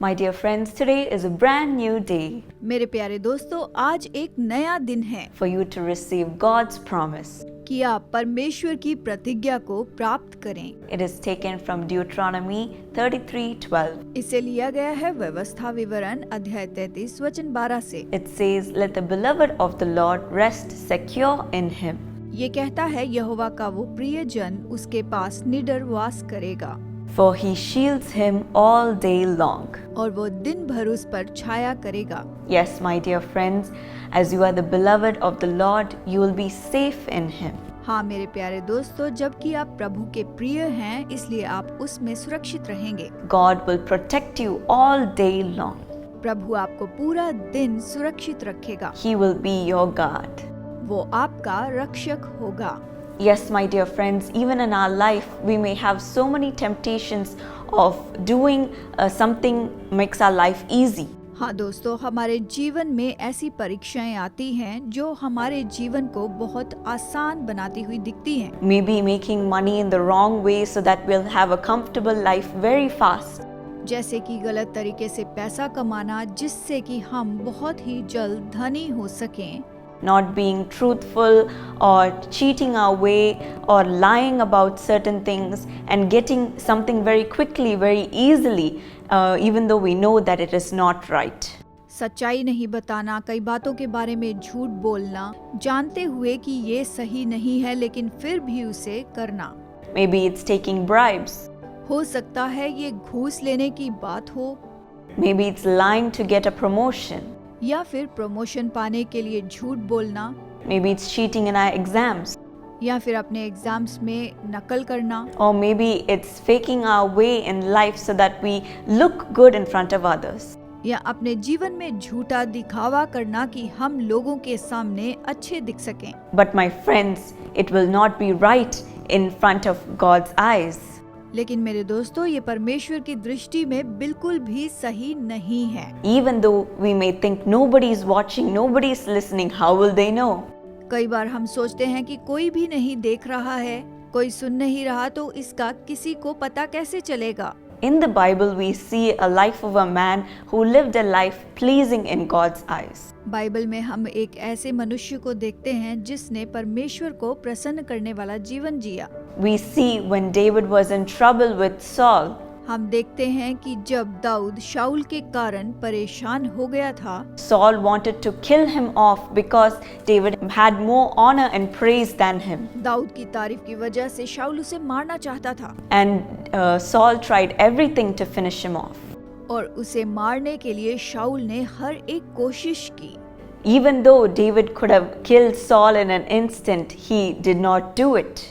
My dear friends, today is a brand new day मेरे प्यारे दोस्तों, आज एक नया दिन है for you to receive God's promise. कि आप परमेश्वर की प्रतिज्ञा को प्राप्त करें। It is taken from Deuteronomy 33:12. इसे लिया गया है व्यवस्था विवरण अध्याय 33 वचन 12 से। It says, "Let the beloved of the Lord rest secure in him." ये कहता है, यहोवा का वो प्रिय जन उसके पास निडर वास करेगा For he shields him all day long. और वो दिन भर उस पर छाया करेगा। Yes, my dear friends, as you are the beloved of the Lord, you will be safe in him. हाँ मेरे प्यारे दोस्तों, जबकि आप प्रभु के प्रिय हैं, इसलिए आप उसमें सुरक्षित रहेंगे। God will protect you all day long. प्रभु आपको पूरा दिन सुरक्षित रखेगा। He will be your guard. वो आपका रक्षक होगा। Yes, my dear friends, even in our life, we may have so many temptations of doing something makes our life easy. हाँ दोस्तों, हमारे जीवन में ऐसी परीक्षाएं आती हैं जो हमारे जीवन को बहुत आसान बनाती हुई दिखती हैं। Maybe making money in the wrong way so that we'll have a comfortable life very fast. जैसे कि गलत तरीके से पैसा कमाना, जिससे कि हम बहुत ही जल्द धनी हो सकें। Not being truthful or cheating our way or lying about certain things and getting something very quickly, very easily, even though we know that it is not right. सच्चाई नहीं बताना, कई बातों के बारे में झूठ बोलना, जानते हुए कि ये सही नहीं है लेकिन फिर भी उसे करना। Maybe it's taking bribes. हो सकता है ये घूस लेने की बात हो, Maybe it's lying to get a promotion. या फिर प्रमोशन पाने के लिए झूठ बोलना, Maybe it's cheating in our exams. या फिर अपने एग्जाम्स में नकल करना, Or maybe it's faking our way in life so that we look good in front of others. या अपने जीवन में झूठा दिखावा करना कि हम लोगों के सामने अच्छे दिख सकें। But my friends, it will not be right in front of God's eyes. लेकिन मेरे दोस्तों, ये परमेश्वर की दृष्टि में बिल्कुल भी सही नहीं है। Even though we may think nobody is watching, nobody is listening, how will they know? कई बार हम सोचते हैं कि कोई भी नहीं देख रहा है, कोई सुन नहीं रहा, तो इसका किसी को पता कैसे चलेगा। In the Bible, we see a life of a man who lived a life pleasing in God's eyes. Bible में हम एक ऐसे मनुष्य को देखते हैं जिसने परमेश्वर को प्रसन्न करने वाला जीवन जिया। We see when David was in trouble with Saul, हम देखते हैं कि जब दाऊद शाऊल के कारण परेशान हो गया था, Saul wanted to kill him off because David had more honor and praise than him. Dawood की तारीफ की वजह से शाऊल उसे मारना चाहता था And Saul tried everything to finish him off. और उसे मारने के लिए शाऊल ने हर एक कोशिश की। Even though David could have killed Saul in an instant, he did not do it.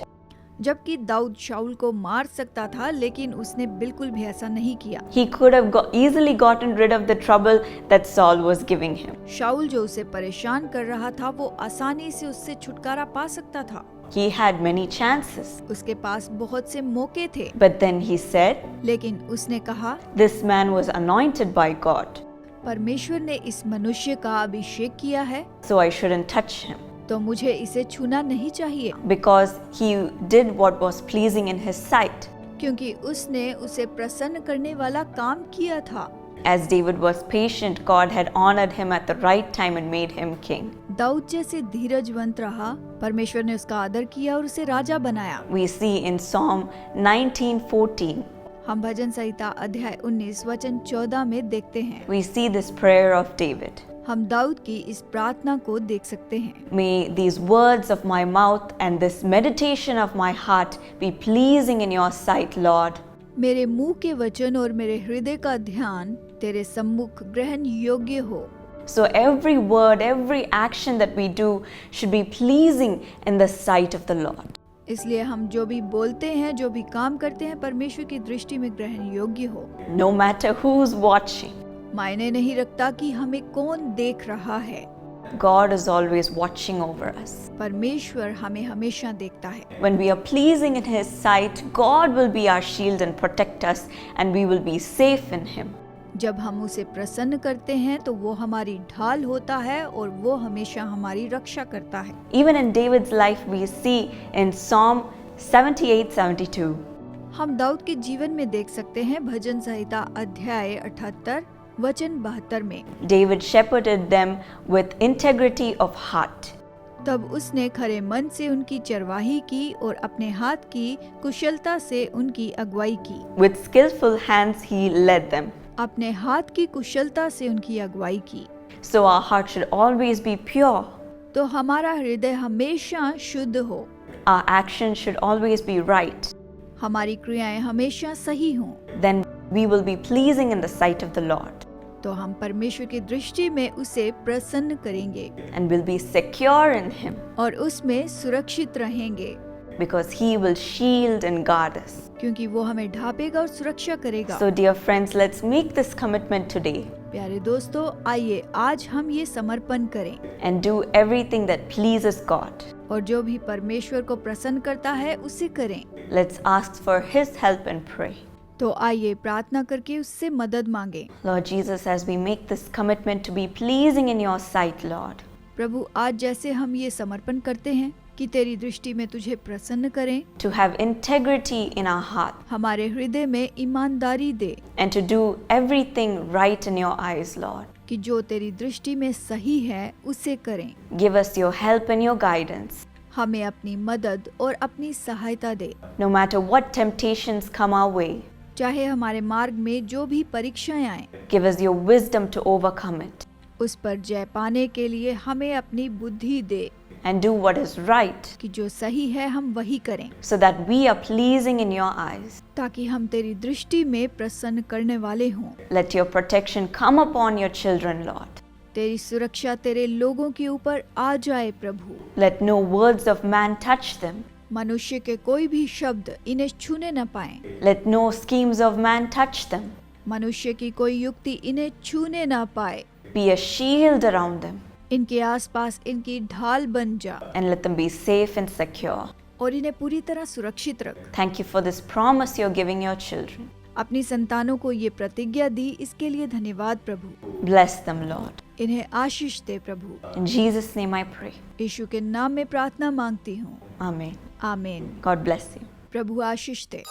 जबकि दाऊद शाऊल को मार सकता था, लेकिन उसने बिल्कुल भी ऐसा नहीं किया। He could have easily gotten rid of the trouble that Saul was giving him. शाऊल जो उसे परेशान कर रहा था, वो आसानी से उससे छुटकारा पा सकता था। He had many chances. उसके पास बहुत से मौके थे, But then he said, लेकिन उसने कहा, "This man was anointed by God, परमेश्वर ने इस मनुष्य का अभिषेक किया है, so I shouldn't touch him तो मुझे इसे छूना नहीं चाहिए, because he did what was pleasing in his sight." क्योंकि उसने उसे प्रसन्न करने वाला काम किया था। As David was patient, God had honored him at the right time and made him king. Dawood जैसे धीरजवंत रहा, परमेश्वर ने उसका आदर किया और उसे राजा बनाया। We see in Psalm 19:14, हम भजन संहिता अध्याय 19 वचन 14 में देखते हैं। we see this prayer of David. हम दाऊद की इस प्रार्थना को देख सकते हैं। May these words of my mouth and this meditation of my heart be pleasing in your sight, Lord. मेरे मुंह के वचन और मेरे हृदय का ध्यान तेरे सम्मुख ग्रहण योग्य हो। So every word, every action that we do should be pleasing in the sight of the Lord. इसलिए हम जो भी बोलते हैं, जो भी काम करते हैं, परमेश्वर की दृष्टि में ग्रहण योग्य हो। No matter who's watching, मायने नहीं रखता कि हमें कौन देख रहा है, God is always watching over us. परमेश्वर हमें हमेशा देखता है। When we are pleasing in His sight, God will be our shield and protect us, and we will be safe in Him. जब हम उसे प्रसन्न करते हैं तो वो हमारी ढाल होता है और वो हमेशा हमारी रक्षा करता है। Even in David's life, we see in Psalm 78:72. हम दाऊद के जीवन में देख सकते हैं भजन संहिता अध्याय 78 वचन 72 में। David shepherded them with integrity of heart. तब उसने खरे मन से उनकी चरवाही की और अपने हाथ की कुशलता से उनकी अगुवाई की। With skillful hands he led them. अपने हाथ की कुशलता से उनकी अगुवाई की। So our heart should always be pure. तो हमारा हृदय हमेशा शुद्ध हो, Our actions should always be right. हमारी क्रियाएं हमेशा सही हों, Then we will be pleasing in the sight of the Lord तो हम परमेश्वर की दृष्टि में उसे प्रसन्न करेंगे and will be secure in Him और उसमें सुरक्षित रहेंगे, because He will shield and guard us. क्योंकि वो हमें ढापेगा और सुरक्षा करेगा। So, dear friends, let's make this commitment today प्यारे दोस्तों, आइए आज हम ये समर्पण करें and do everything that pleases God. और जो भी परमेश्वर को प्रसन्न करता है उसे करें। Let's ask for His help and pray. तो आइए प्रार्थना करके उससे मदद मांगे। Lord Jesus, as we make this commitment to be pleasing in your sight, Lord, प्रभु, आज जैसे हम ये समर्पण करते हैं कि तेरी दृष्टि में तुझे प्रसन्न करें, to have integrity in our heart हमारे हृदय में ईमानदारी दे and to do everything right in your eyes, Lord. कि जो तेरी दृष्टि में सही है उसे करें। Give us your help and your guidance. हमें अपनी मदद और अपनी सहायता दे। No matter what temptations come our way, चाहे हमारे मार्ग में जो भी परीक्षाएं आए, give us your wisdom to overcome it उस पर जय पाने के लिए हमें अपनी बुद्धि दे and do what is right कि जो सही है हम वही करें, so that we are pleasing in your eyes. ताकि हम तेरी दृष्टि में प्रसन्न करने वाले हों। Let your protection come upon your children, Lord. तेरी सुरक्षा तेरे लोगों के ऊपर आ जाए प्रभु। Let no words of man touch them. मनुष्य के कोई भी शब्द इन्हें छूने न पाए। Let no schemes of man touch them. मनुष्य की कोई युक्ति इन्हें छूने न पाए। Be a shield around them इनके आसपास इनकी ढाल बन जा and let them be safe and secure. और इन्हें पूरी तरह सुरक्षित रख। Thank you for this promise you're giving your children. अपनी संतानों को ये प्रतिज्ञा दी, इसके लिए धन्यवाद प्रभु। Bless them, Lord. इन्हें आशीष दे प्रभु। In Jesus' name I pray. यीशु के नाम में प्रार्थना मांगती हूँ, Amen. आमीन। God bless you. Prabhu Ashish they.